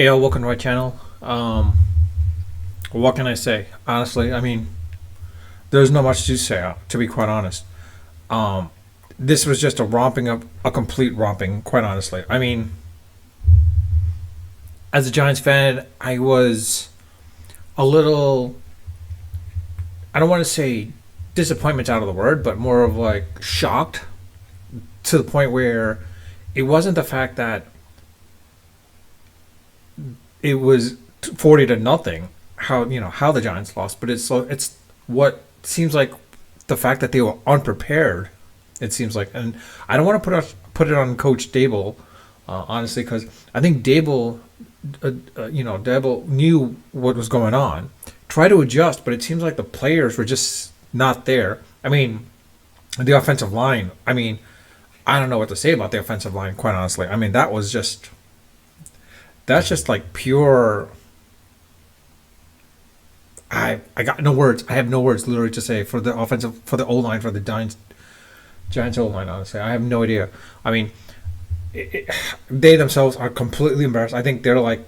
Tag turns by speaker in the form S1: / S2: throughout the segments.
S1: Hey, y'all, welcome to my channel. What can I say? Honestly, I mean, there's not much to say, to be quite honest. Um, this was just a romping up, a complete romping, quite honestly. I mean, as a Giants fan, I was a little, I don't want to say disappointment's out of the word, but more of like shocked to the point where it wasn't the fact that it was 40 to nothing, how the Giants lost, but it's what seems like the fact that they were unprepared. It seems like, and I don't want to put it on Coach Dable, honestly, because I think Dable knew what was going on, tried to adjust, but it seems like the players were just not there. I mean, the offensive line. I mean, I don't know what to say about the offensive line, quite honestly. I mean, that's just like pure. I got no words. I have no words literally to say for the offensive, for the O line, for the Giants O line. Honestly, I have no idea. I mean, they themselves are completely embarrassed. I think they're like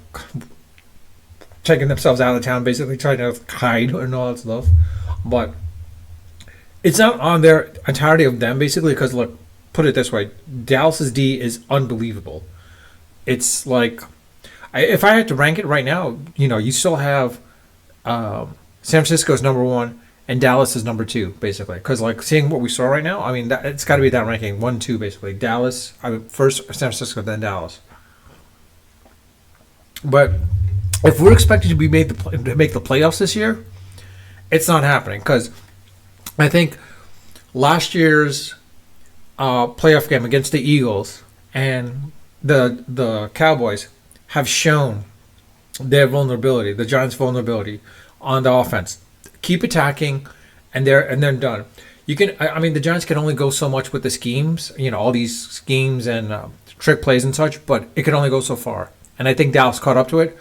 S1: checking themselves out of town, basically trying to hide and all that stuff. But it's not on their entirety of them, basically, because look, put it this way: Dallas's D is unbelievable. It's like, if I had to rank it right now, you still have San Francisco's number one and Dallas is number two, basically. Because like seeing what we saw right now, I mean, it's got to be that ranking 1-2, basically. Dallas, first San Francisco, then Dallas. But if we're expected to be to make the playoffs this year, it's not happening. Because I think last year's playoff game against the Eagles and the Cowboys have shown their vulnerability, the Giants' vulnerability on the offense. Keep attacking, and they're done. You can, I mean, the Giants can only go so much with the schemes, all these schemes and trick plays and such, but it can only go so far. And I think Dallas caught up to it.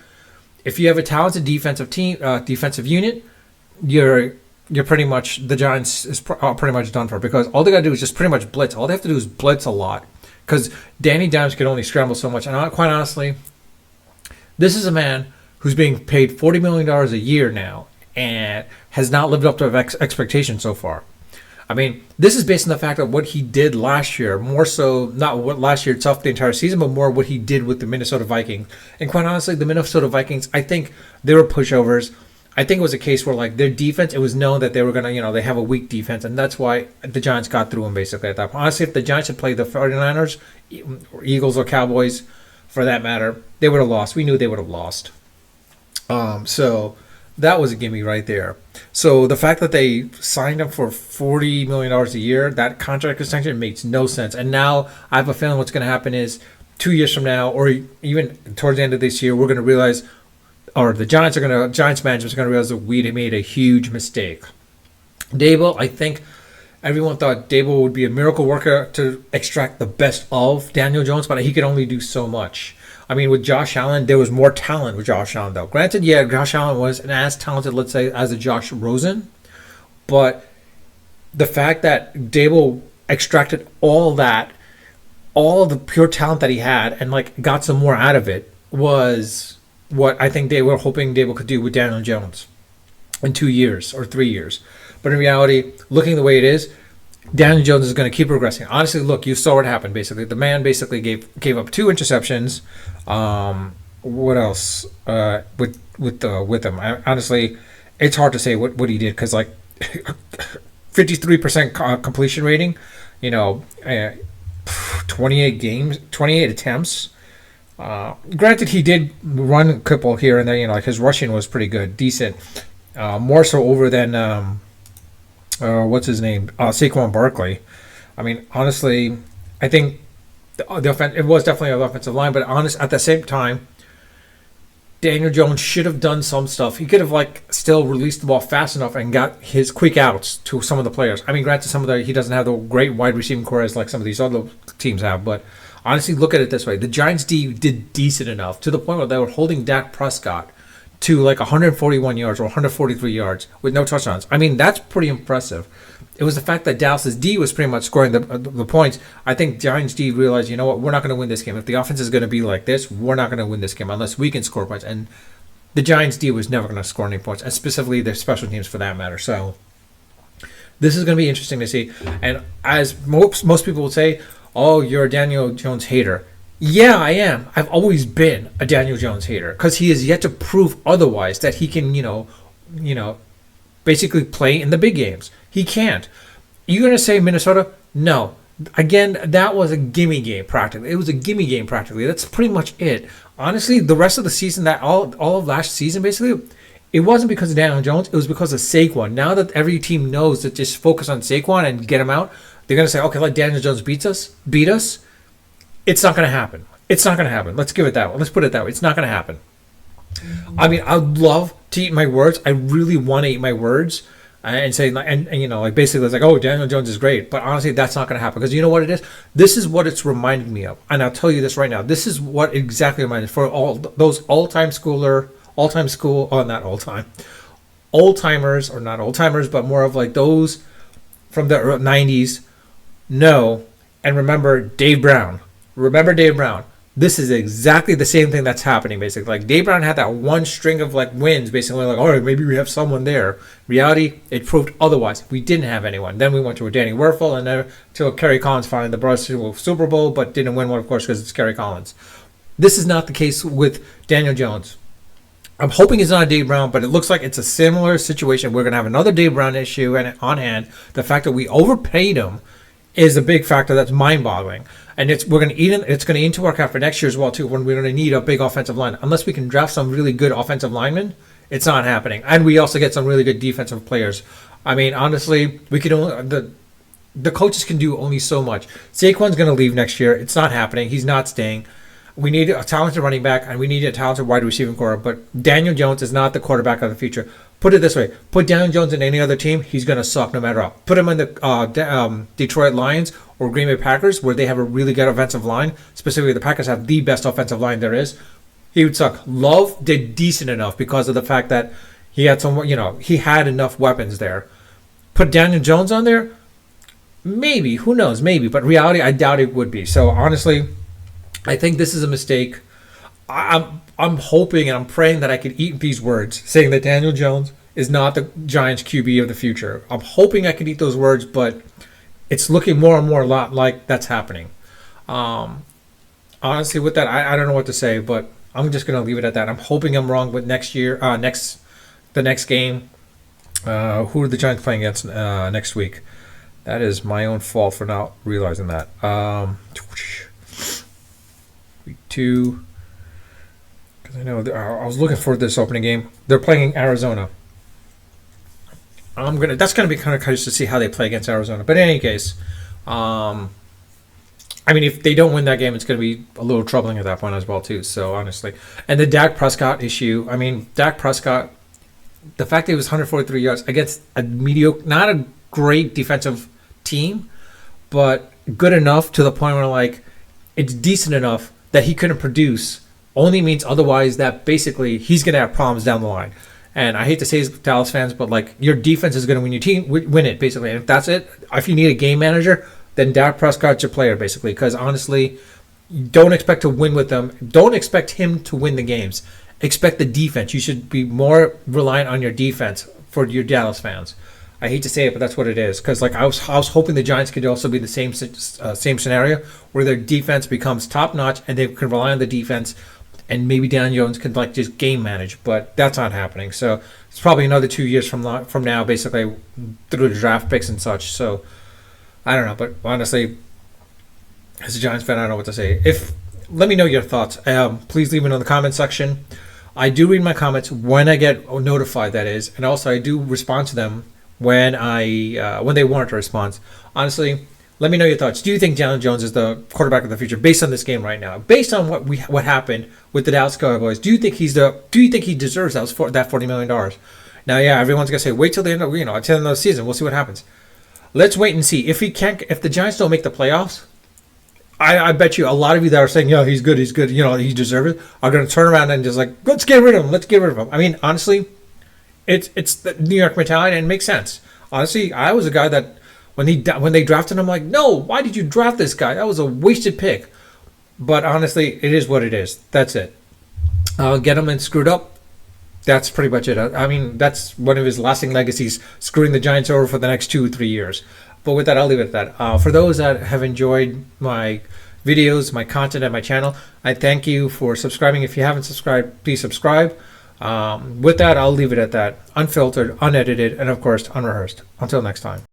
S1: If you have a talented defensive unit, you're pretty much, the Giants is pretty much done for, because all they got to do is just pretty much blitz. All they have to do is blitz a lot, because Danny Dimes can only scramble so much. And quite honestly, this is a man who's being paid $40 million a year now and has not lived up to expectations so far. I mean, this is based on the fact of what he did last year, more so not what last year itself, the entire season, but more what he did with the Minnesota Vikings. And quite honestly, the Minnesota Vikings, I think they were pushovers. I think it was a case where like their defense, it was known that they were going to, they have a weak defense, and that's why the Giants got through them basically at that point. Honestly, if the Giants had played the 49ers, or Eagles, or Cowboys, for that matter, they would have lost. We knew they would have lost. So that was a gimme right there. So the fact that they signed him for $40 million a year, that contract extension makes no sense. And now I have a feeling what's going to happen is 2 years from now, or even towards the end of this year, we're going to realize, or the Giants management is going to realize that we made a huge mistake. Dable, I think everyone thought Dable would be a miracle worker to extract the best of Daniel Jones, but he could only do so much. I mean, with Josh Allen, there was more talent with Josh Allen, though. Granted, yeah, Josh Allen wasn't as talented, let's say, as a Josh Rosen, but the fact that Dable extracted all of the pure talent that he had, and like got some more out of it, was what I think they were hoping Dable could do with Daniel Jones in 2 years or 3 years. But in reality, looking the way it is, Daniel Jones is going to keep progressing. Honestly, look, you saw what happened. Basically, the man basically gave up 2 interceptions. What else with him? Honestly, it's hard to say what he did, because like 53% completion rating. 28 attempts. Granted, he did run a couple here and there. Like his rushing was pretty good, decent. More so over than what's his name? Saquon Barkley. I mean, honestly, I think the offense, it was definitely an offensive line, but at the same time, Daniel Jones should have done some stuff. He could have still released the ball fast enough and got his quick outs to some of the players. I mean, granted, he doesn't have the great wide receiving core as like some of these other teams have, but honestly, look at it this way: the Giants D did decent enough to the point where they were holding Dak Prescott to like 141 yards or 143 yards with no touchdowns. I mean, that's pretty impressive. It was the fact that Dallas's D was pretty much scoring the points. I think Giants D realized, you know what, we're not going to win this game. If the offense is going to be like this, we're not going to win this game unless we can score points. And the Giants D was never going to score any points, and specifically their special teams for that matter. So this is going to be interesting to see. And as most people would say, oh, you're a Daniel Jones hater. Yeah, I am. I've always been a Daniel Jones hater because he has yet to prove otherwise that he can, basically play in the big games. He can't. You're going to say Minnesota? No. Again, that was a gimme game practically. It was a gimme game practically. That's pretty much it. Honestly, the rest of the season, that all of last season, basically, it wasn't because of Daniel Jones. It was because of Saquon. Now that every team knows to just focus on Saquon and get him out, they're going to say, okay, let Daniel Jones beat us. It's not going to happen. It's not going to happen. Let's give it that way. Let's put it that way. It's not going to happen. I mean, I'd love to eat my words. I really want to eat my words and say, like basically it's like, oh, Daniel Jones is great. But honestly, that's not going to happen because you know what it is? This is what it's reminding me of. And I'll tell you this right now. This is what exactly reminded for all those old-timers, or not old-timers, but more of like those from the 90s know and remember Dave Brown. Remember Dave Brown. This is exactly the same thing that's happening, basically. Like, Dave Brown had that one string of, like, wins, basically. Like, all right, maybe we have someone there. Reality, it proved otherwise. We didn't have anyone. Then we went to a Danny Werfel, and then to a Kerry Collins finally. The brought us to a Super Bowl, but didn't win one, of course, because it's Kerry Collins. This is not the case with Daniel Jones. I'm hoping it's not a Dave Brown, but it looks like it's a similar situation. We're going to have another Dave Brown issue on hand. The fact that we overpaid him is a big factor that's mind-boggling. And it's going to eat into our cap for next year as well too, when we're going to need a big offensive line. Unless we can draft some really good offensive linemen, it's not happening. And we also get some really good defensive players. I mean, honestly, we could only the coaches can do only so much. Saquon's going to leave next year. It's not happening. He's not staying. We need a talented running back, and we need a talented wide receiving core. But Daniel Jones is not the quarterback of the future. Put it this way. Put Daniel Jones in any other team, he's going to suck no matter what. Put him in the Detroit Lions or Green Bay Packers, where they have a really good offensive line. Specifically, the Packers have the best offensive line there is. He would suck. Love did decent enough because of the fact that he had he had enough weapons there. Put Daniel Jones on there? Maybe. Who knows? Maybe. But reality, I doubt it would be. So, honestly, I think this is a mistake. I'm hoping and I'm praying that I can eat these words, saying that Daniel Jones is not the Giants QB of the future. I'm hoping I can eat those words, but it's looking more and more a lot like that's happening. Honestly, with that, I don't know what to say, but I'm just going to leave it at that. I'm hoping I'm wrong, but the next game, who are the Giants playing against next week? That is my own fault for not realizing that. Week 2. I know I was looking for this opening game. They're playing Arizona. That's gonna be kind of curious to see how they play against Arizona. But in any case, I mean, if they don't win that game, it's gonna be a little troubling at that point as well too. So honestly, and the Dak Prescott issue. I mean, Dak Prescott, the fact that he was 143 yards against a mediocre, not a great defensive team, but good enough to the point where like it's decent enough that he couldn't produce. Only means otherwise that basically he's going to have problems down the line. And I hate to say this, Dallas fans, but like your defense is going to win your team, win it basically. And if that's it, if you need a game manager, then Dak Prescott's your player basically. Because honestly, don't expect to win with them. Don't expect him to win the games. Expect the defense. You should be more reliant on your defense for your Dallas fans. I hate to say it, but that's what it is. Because like I was hoping the Giants could also be the same scenario where their defense becomes top notch and they can rely on the defense. And maybe Daniel Jones can like just game manage, but that's not happening. So it's probably another 2 years from now, basically through the draft picks and such. So I don't know, but honestly, as a Giants fan, I don't know what to say. Let me know your thoughts. Please leave it in the comment section. I do read my comments when I get notified, that is, and also I do respond to them when they warrant a response. Honestly, let me know your thoughts. Do you think Daniel Jones is the quarterback of the future based on this game right now? Based on what happened with the Dallas Cowboys, do you think he deserves that $40 million? Now, yeah, everyone's gonna say wait till the end of at the end of the season. We'll see what happens. Let's wait and see. If the Giants don't make the playoffs, I bet you a lot of you that are saying, "Yeah, he's good," he deserves it, are going to turn around and just like, let's get rid of him. Let's get rid of him. I mean, honestly, it's the New York mentality, and it makes sense. Honestly, I was a guy that when they drafted him, I'm like, no, why did you draft this guy? That was a wasted pick. But honestly, it is what it is. That's it. Gettleman screwed up. That's pretty much it. I mean, that's one of his lasting legacies, screwing the Giants over for the next 2 or 3 years. But with that, I'll leave it at that. For those that have enjoyed my videos, my content at my channel, I thank you for subscribing. If you haven't subscribed, please subscribe. With that, I'll leave it at that. Unfiltered, unedited, and of course, unrehearsed. Until next time.